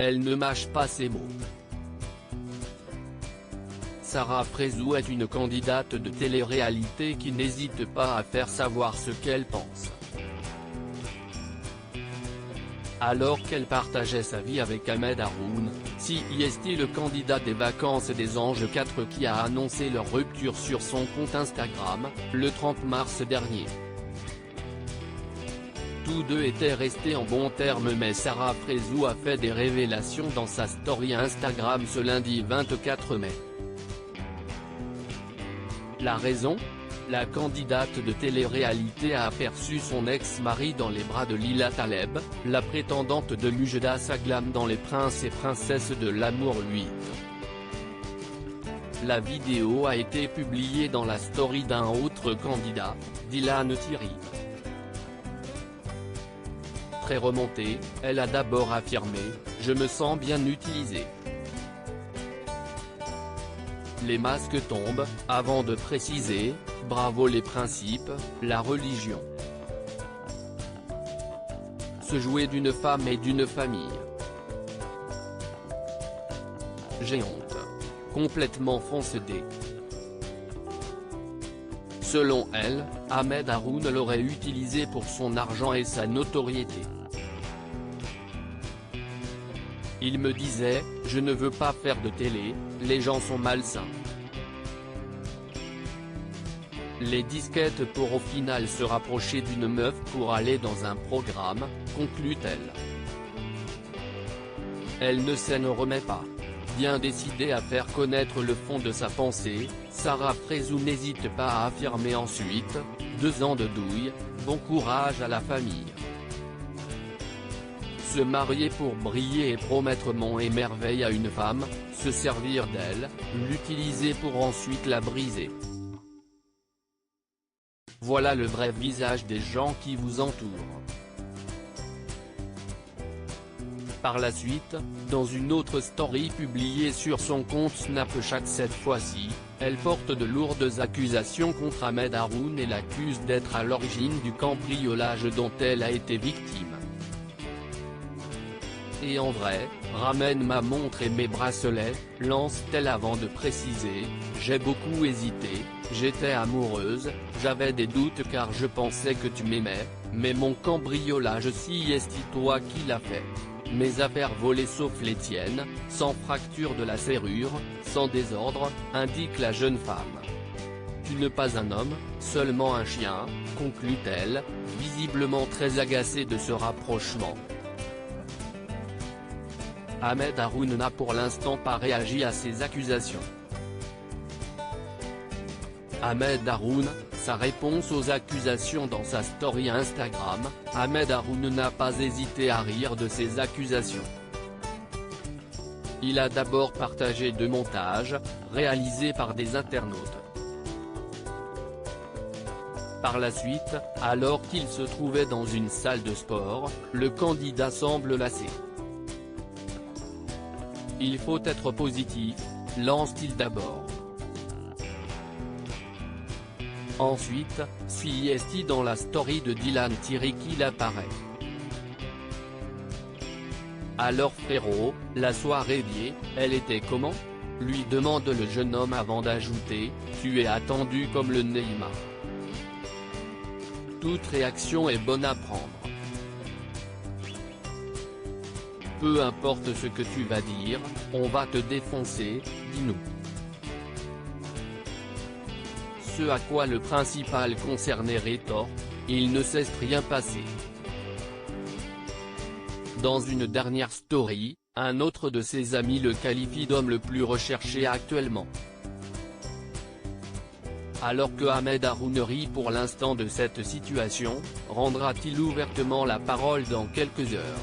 Elle ne mâche pas ses mots. Sarah Frézou est une candidate de télé-réalité qui n'hésite pas à faire savoir ce qu'elle pense. Alors qu'elle partageait sa vie avec Ahmed Haroun, CIST, le candidat des vacances des Anges 4, qui a annoncé leur rupture sur son compte Instagram, le 30 mars dernier. Tous deux étaient restés en bons termes, mais Sarah Frézou a fait des révélations dans sa story Instagram ce lundi 24 mai. La raison ? La candidate de télé-réalité a aperçu son ex-mari dans les bras de Lila Taleb, la prétendante de Mujda Saglam dans Les Princes et Princesses de l'amour 8. La vidéo a été publiée dans la story d'un autre candidat, Dylan Thierry. Très remontée, elle a d'abord affirmé « Je me sens bien utilisée. Les masques tombent », avant de préciser « Bravo les principes, la religion. Se jouer d'une femme et d'une famille. J'ai honte. Complètement foncedé ». Selon elle, Ahmed Haroun l'aurait utilisé pour son argent et sa notoriété. Il me disait « Je ne veux pas faire de télé, les gens sont malsains. Les disquettes pour au final se rapprocher d'une meuf pour aller dans un programme », conclut-elle. Elle ne s'en remet pas. Bien décidée à faire connaître le fond de sa pensée, Sarah Frézou n'hésite pas à affirmer ensuite « 2 ans de douille, bon courage à la famille. Se marier pour briller et promettre monts et merveilles à une femme, se servir d'elle, l'utiliser pour ensuite la briser. Voilà le vrai visage des gens qui vous entourent. » Par la suite, dans une autre story publiée sur son compte Snapchat cette fois-ci, elle porte de lourdes accusations contre Ahmed Haroun et l'accuse d'être à l'origine du cambriolage dont elle a été victime. Et en vrai, ramène ma montre et mes bracelets, lance-t-elle avant de préciser, j'ai beaucoup hésité, j'étais amoureuse, j'avais des doutes car je pensais que tu m'aimais, mais mon cambriolage si est toi qui l'as fait. Mes affaires volées sauf les tiennes, sans fracture de la serrure, sans désordre, indique la jeune femme. Tu n'es pas un homme, seulement un chien, conclut-elle, visiblement très agacée de ce rapprochement. Ahmed Haroun n'a pour l'instant pas réagi à ces accusations. Ahmed Haroun, sa réponse aux accusations dans sa story Instagram, Ahmed Haroun n'a pas hésité à rire de ces accusations. Il a d'abord partagé 2 montages, réalisés par des internautes. Par la suite, alors qu'il se trouvait dans une salle de sport, le candidat semble lassé. Il faut être positif, lance-t-il d'abord. Ensuite, CIST dans la story de Dylan Thierry qu'il apparaît. Alors frérot, la soirée liée, elle était comment ? Lui demande le jeune homme avant d'ajouter, tu es attendu comme le Neymar. Toute réaction est bonne à prendre. Peu importe ce que tu vas dire, on va te défoncer, dis-nous. Ce à quoi le principal concerné rétorque, il ne s'est rien passé. Dans une dernière story, un autre de ses amis le qualifie d'homme le plus recherché actuellement. Alors que Ahmed Haroun rit pour l'instant de cette situation, rendra-t-il ouvertement la parole dans quelques heures ?